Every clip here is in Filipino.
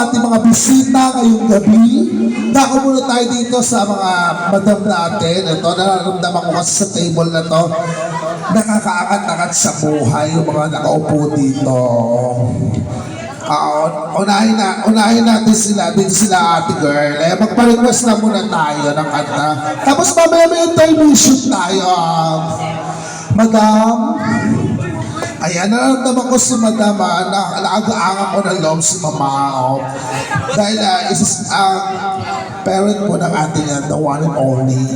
ating mga bisita ngayong gabi. Dako muna tayo dito sa mga madam natin. Ito, nararamdaman ko kasi sa table na to, nakakaangat-angat sa buhay yung mga nakaupo dito. Unahin natin sila, dito sila ate girl. Magpa-request na muna tayo ng kanta. Tapos mamaya may intermission tayo. Madam, ayan, nararamdaman ko si Madam na alaga-angan ko ng loob si Mama. Dahil parent po ng ating the one and only,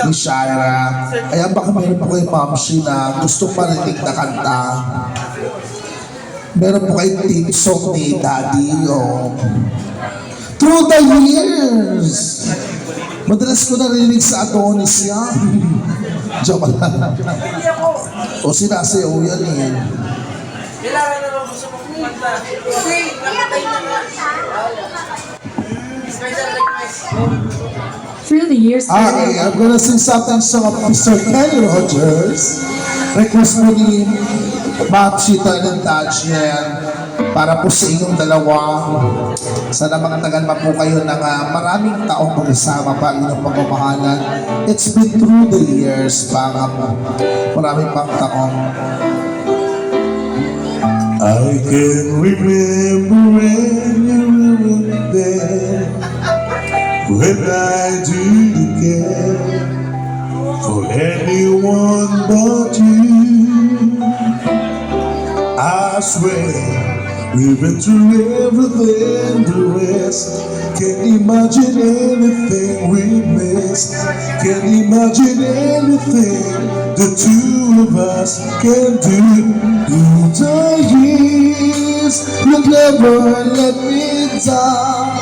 ni Shira. Ayan, baka meron po kay Ma'am Shi na gusto marinig na kanta. Meron po kay team song ni Daddy. Through the years, madalas ko narinig sa Adonis yan. Joke lang. O sinasayaw yan eh. Kailangan naman gusto mong kumanta. Kasi, nakatay na nga. Special request. Through the years, Okay, I'm gonna sing something song of Mr. Kenny Rogers. Request mo ni Ma'am Chita ng Tajien para po sa inyong dalawa. Sana magtagal pa po kayo ng maraming taong magsama pa ang inyong pagmamahalan. It's been through the years pa nga po. Maraming pang taong. I can remember when you were there, when I didn't care for anyone but you. I swear we've been through everything the rest. Can't imagine anything we missed. Can't imagine anything the two of us can do. Through the years, you never let me down.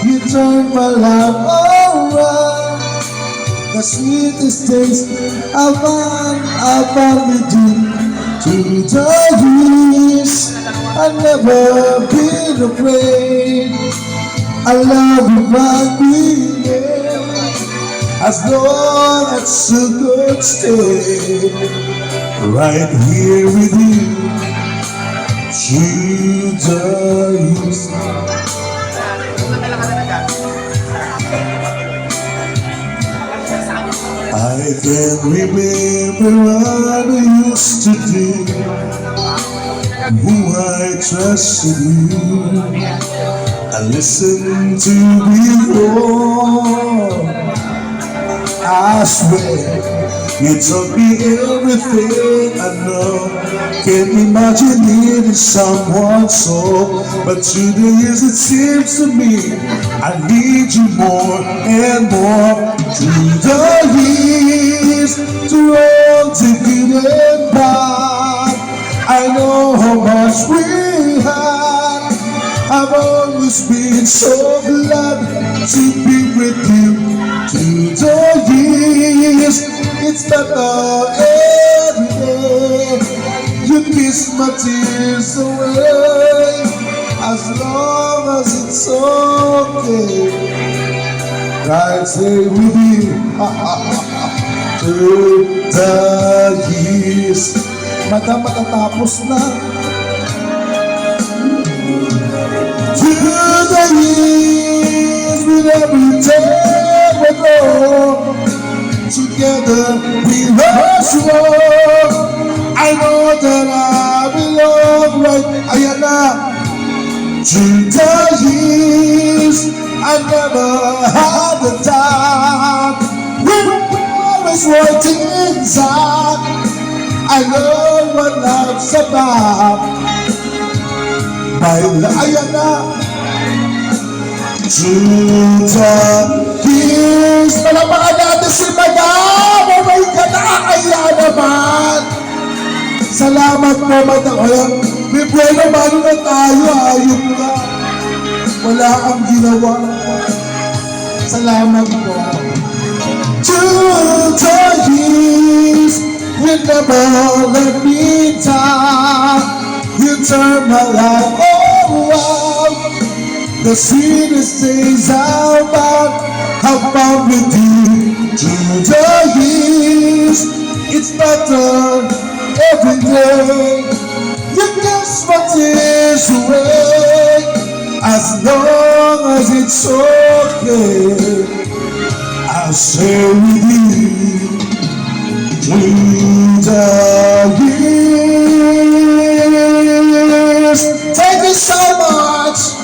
You turn my life around. The sweetest taste I've found with you. Through the years, I've never been afraid. I love you right here, as long as you could stay right here with you. Through the years. I can remember what I used to do, who I trusted you, I listened to before. I swear you taught me everything I know. Can't imagine needing someone so, but through the years it seems to me I need you more and more. Through the years, through all the good and bad, I know how much we had. I've always been so glad to be with you. Through the years, it's better every day. You kiss my tears away, as long as it's okay. I stay with you. Through the years. Madam, matatapos na. Through the years, with every day we go, together we must walk. I know that I belong right. Ayan na. Through the years, I never had the time. We were always working inside. I know what love's about. Ayan na. Through the years, palapakan natin si Madam. Oh my God, nakakaya naman. Salamat po, Madam. Ayan, may buwelo mano na tayo. Ayun ka. Wala kang ginawa. Salamat po. Through the years, you never let me down. You turn my life around. The sweetest days I've found with you. Through the years, it's better every day. You kiss my tears away, As long as it's okay, I'll stay with you through the years. Thank you so much!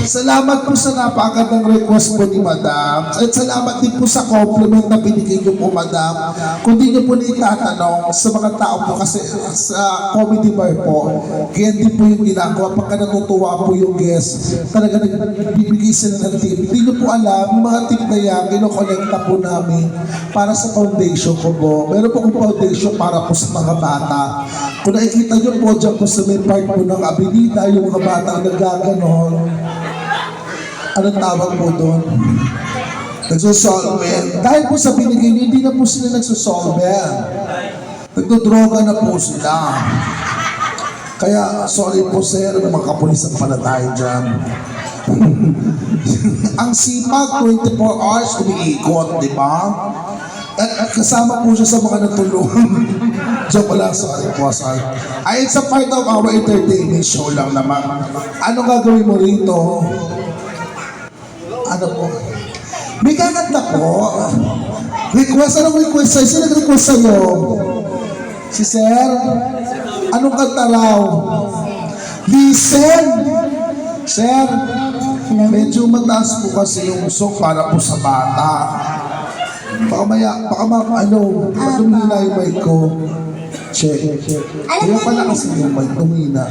Salamat po sa napakagandang request po ni Madam. At salamat din po sa compliment na binigay niyo po, Madam. Kung di niyo po itatanong sa mga tao po kasi sa comedy bar po, kaya din po yung ginagawa. Pagka natutuwa po yung guest, talaga nagbibigay sila ng tip. Hindi niyo po alam, yung mga tip na yan, kinokolekta po namin para sa foundation ko po. Meron po kong foundation para po sa mga bata. Kung nakikita niyo po dyan po sa may part po ng Avenida, yung mga bata nagaganon, anong tawag po doon? Nagsosolve. Dahil po sa binigay niyo, hindi na po sila nagsosolve. Nagdodroga na po sila. Kaya, sorry po sir, mga kapulisan pala tayo dyan. Ang sipag, 24 hours, umiikot, di ba? At kasama po siya sa mga natulungan. Joke lang, sorry po, sorry. Ay, it's a part of our entertainment show lang naman. Ano gagawin mo rito? Ano po? May kakanta po. Request, anong request sa'yo? Sino nag-request sa'yo? Si Sir? Anong kanta raw? Listen! Sir, medyo mataas po kasi yung song para po sa bata. Baka tumina yung mic ko. Check. Kaya pala kasi yung mic, tumina.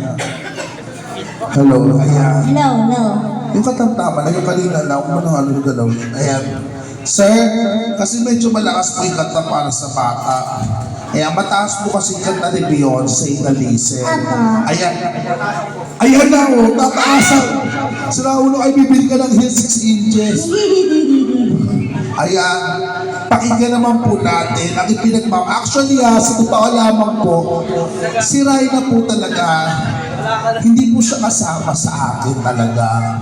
Hello, ayan. No. Yung katama na yung kanina na, kung ano galaw yun. Ayan. Sir, kasi medyo malakas po yung kanta para sa bata. Ayan, mataas po kasi yung kanta ni Beyonce na Listen. Ayan. Ayan na o, tataasan. Sila ulo ay bibili ka ng 6 inches. Ayan. Pakinggan naman po natin ang ipinagmam. Actually, sa totoo lamang po, si Raina po talaga, hindi po siya kasama sa akin talaga.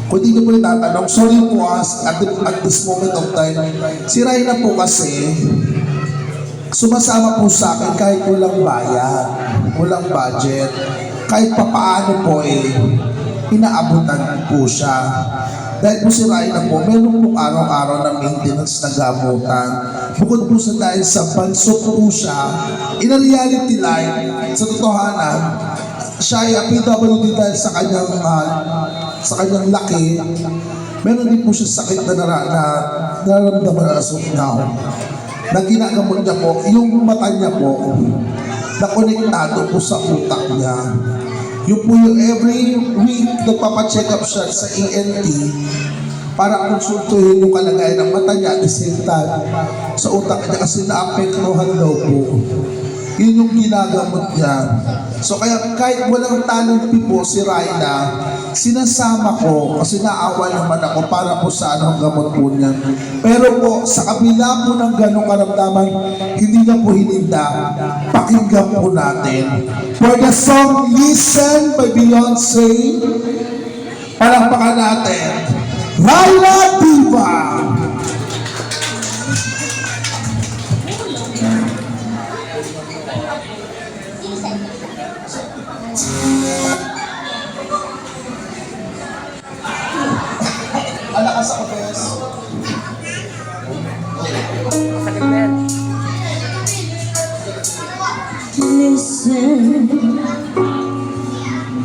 Kung hindi ko po natatanong, sorry po at this moment of time, si Raina po kasi, sumasama po sa akin kahit walang bayad, walang budget, kahit papaano po inaabutan po siya. Dahil po si Raina po, meron po araw-araw na maintenance na gamutan. Bukod po sa dahil sa bansot po siya, in a reality life, sa totohanan, siya ay PWD dahil sa kanyang laki. Meron din po siya sakit na nararamdaman na as of now. Na ginagamot niya po, yung mata niya po, nakonektado po sa utak niya. Yung po yung every week nagpapacheck up siya sa ENT para konsultuhin yung kalagayan ng mata niya at the same time sa utak niya kasi naapektuhan daw po. Yun yung ginagamot niya. So kaya kahit walang talent po si Raina, sinasama ko kasi naawa naman ako para po sa anong gamot po niya. Pero po sa kabila po ng ganong karamdaman, hindi na po hininda. Pakinggan po natin. For the song Listen by Beyonce, palakpakan natin, Raina Diva! Alakas ako, Bes. Listen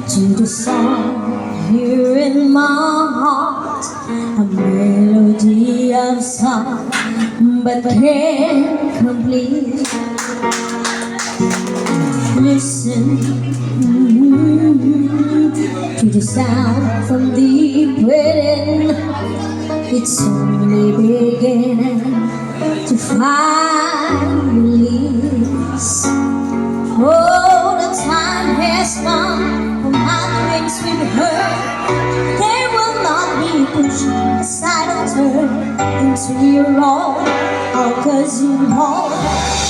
to the song here in my heart, a melody of song, but can't complete. Listen to the sound from deep within. It's only beginning to find release. Oh, the time has come for my dreams will hurt. They will not be pushed aside or turned into your own, or 'cause you know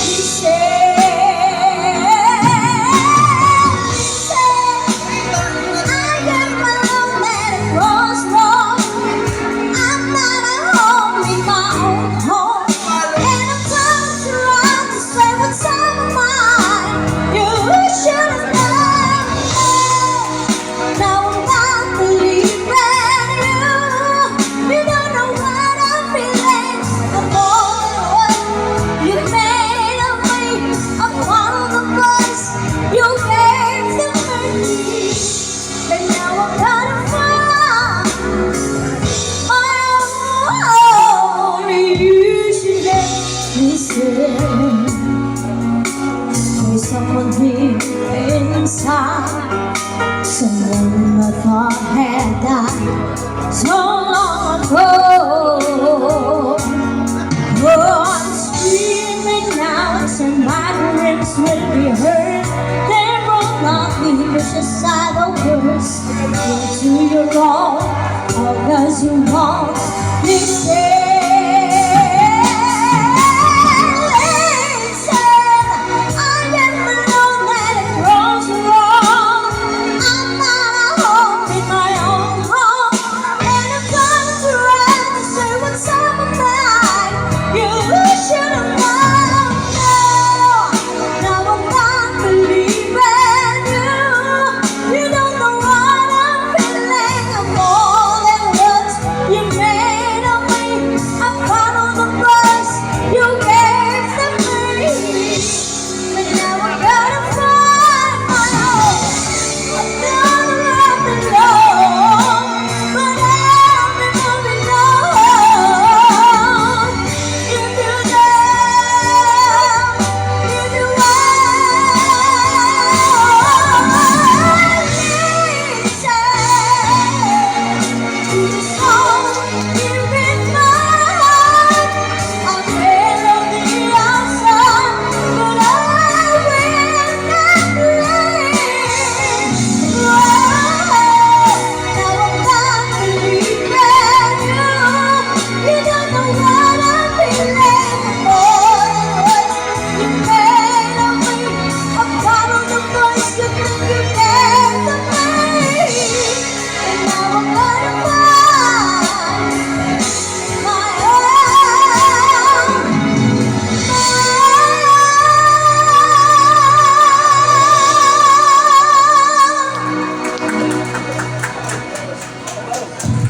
you say. Now I'm one I thought had died so long ago. Oh, I'm screaming now, and my dreams will be heard. There will not be a suicidal curse. Do you wrong, or does you want me say?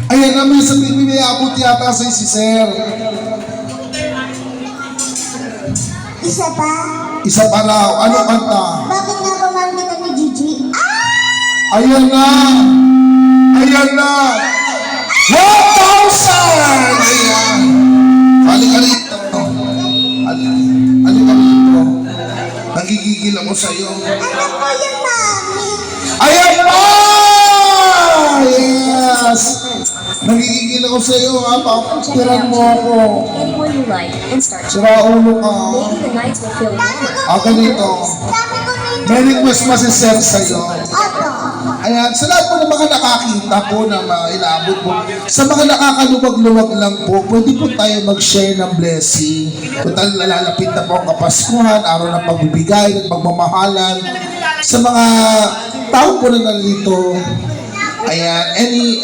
Ayan naman sa TV may abot yata sa si Sir. Isa pa? Isa pa raw. Ano kanta? Bakit nga ba mahal kita ni Gigi? Ayan na! Ayan na! 1,000! Ayan! Halika rito. Halika rito. Nagigigil ako sa'yo. Ano po yan, Mami? Ayan na! Yes! Nagigigil ako sa'yo ha. Pakiran mo ako. Anyone you like and start. Sira ulo ka. Maybe the nights will feel warmer. Ganito. Dami ko nito. May request pa si Sir sa'yo. Ano? Ayan, sa lahat po ng mga nakakita po na inaabot po, sa mga nakakaluwag-luwag lang po, pwede po tayo mag-share ng blessing. Total, nalalapit na po ang Kapaskuhan, araw ng pagbibigay at pagmamahalan. Sa mga tao po na nalito, ayan, any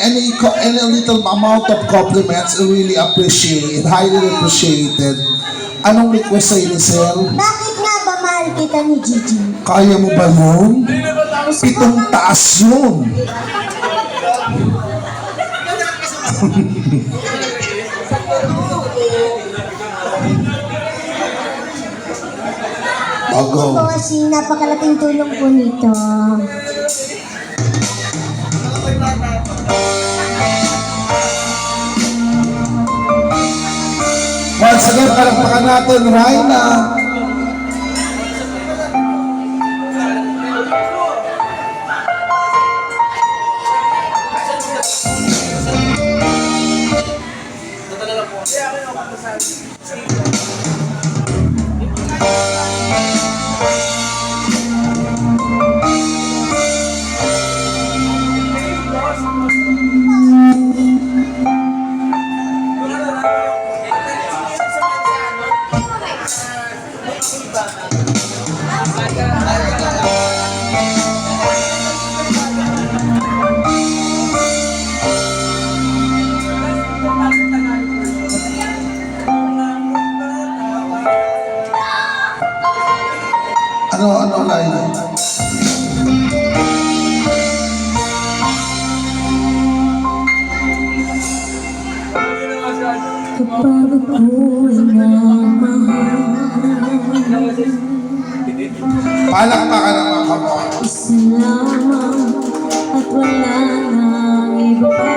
little amount of compliments, I really appreciate, highly appreciated. Anong request sa'yo ni Sir? Bakit nga ba mahal kita ni Gigi? Kaya mo ba yun? 7 taas yun. Thank you po kasi napakalaking tulong po nito. Once again, palakpakan natin, Raina. Ano, Laila? Kapag ako'y namahal, Palakpakan ang mga kapwa. isa lamang at wala nang iba pa.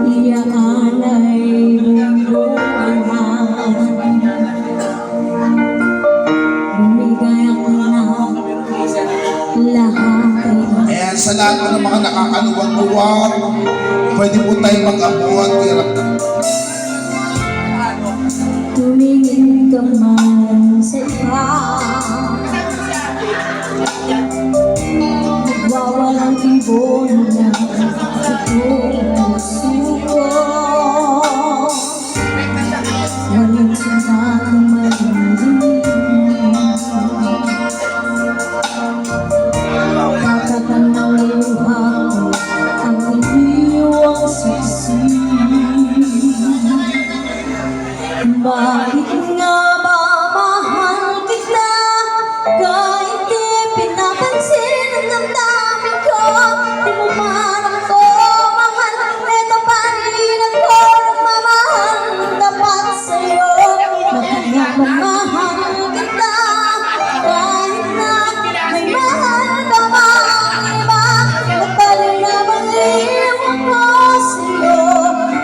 Iyaan ay mundo ang hangin. Bumigay ako ng lahat. sa lahat ng mga nakakaluwag-luwag, pwede po tayo mag-abuhan. Tumingin ka man sa iba, nagwawalang ibon na ito suko. Walang sundat na malimlim, kakatanaw luha ko ang iniwang sisi. Bakit nga ba mahal kita? Kahit di pinapansin ang damdamin ko, di mo man ako mahal. Ito pa rin ako nagmamahal ng tapat sa'yo. Bakit nga ba mahal kita? Kahit na may mahal ka mang iba, at pa rin na mag-iwan ko sa'yo.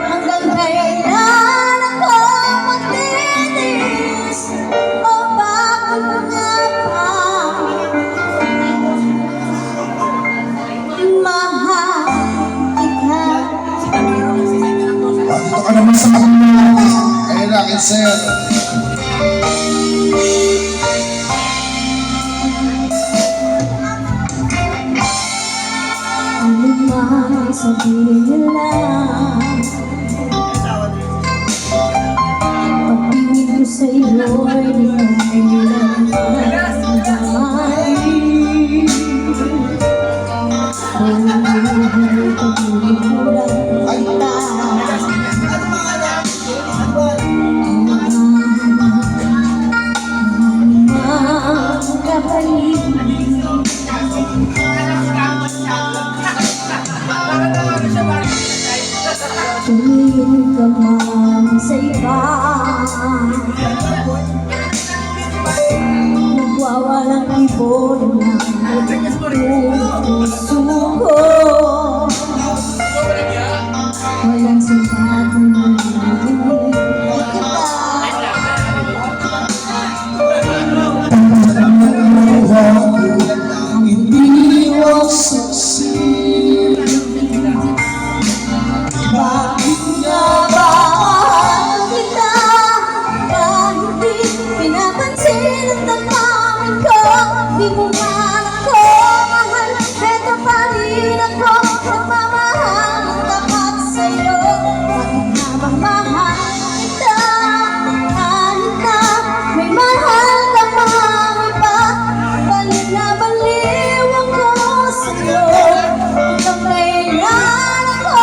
Hanggang kailan ako magtitiis? O bakit nga ba mahal kita? Dito ka naman sa mga ayun na, akin sir. Ano man sabihin nila, pag-ibig ko sa'yo'y di mo kailangan damay. Buhay pag-ibig kita, ang kapalit. Tumingin ka man sa iba, nagwawalang ibon na puso ko. Walang sundat na malimlim kita. Ang iniwang siksi. Bakit nga ba mahal kita? Kahit di pinapansin ang damdamin ko, di mo man ako mahal. Ito pa rin ako nagmamahal ng tapat sa'yo. Bakit nga ba mahal kita? Kahit na may mahal ka mang iba, balik na baliw ako sa'yo. Hanggang kailan ako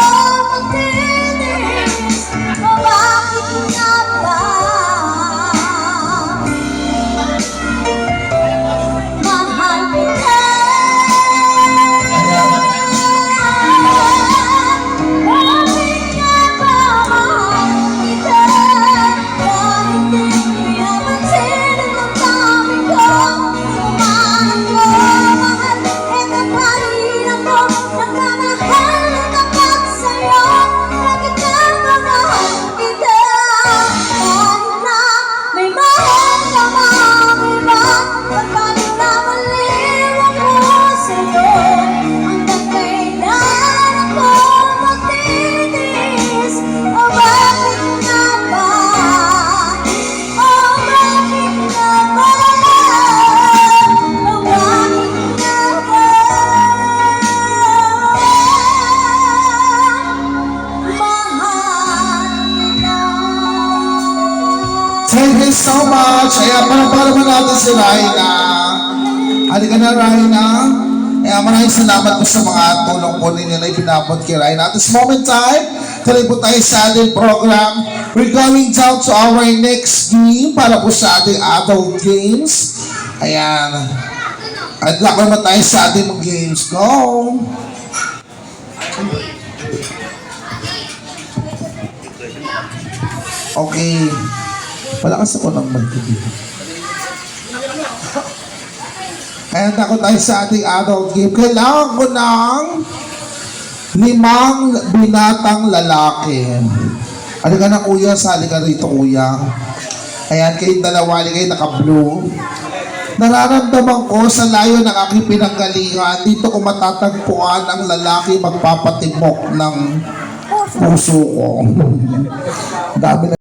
magtitiis? O bakit nga ba mahal kita? Bakit nga ba mahal kita? Kahit di pinapansin ang damdamin ko, di mo man ako mahal. Ito pa rin ako nagmamahal ng tapat sa'yo. Bakit nga ba mahal kita? Kahit na may mahal ka mang iba, at bakit na maliw ako sa'yo? Hanggang kailan ako magtitiis? O bakit nga ba? O bakit nga ba? O bakit nga ba? Mahal kita. Thank you so much. Ayan, para natin si Raina. Halika na, Raina. Ayan, maraming salamat po sa mga tulong po ninyo na ipinapot kay Raina. At this moment time, tuloy po tayo sa ating program. We're going down to our next game para po sa ating adult games. Ayan. At lakon naman tayo sa ating mga games. Go! Okay. Malakas ako ng magtubig. Kaya ako tayo sa ating adult game. Kailangan ko ng 5 binatang lalaki. Halika na kuya, sali ka rito kuya. Ayan, kayong dalawa, halika kayo naka-blue. Nararamdaman ko sa layo ng aking pinanggalingan, dito ko matatagpuan ang lalaki magpapatibok ng puso ko. Dami na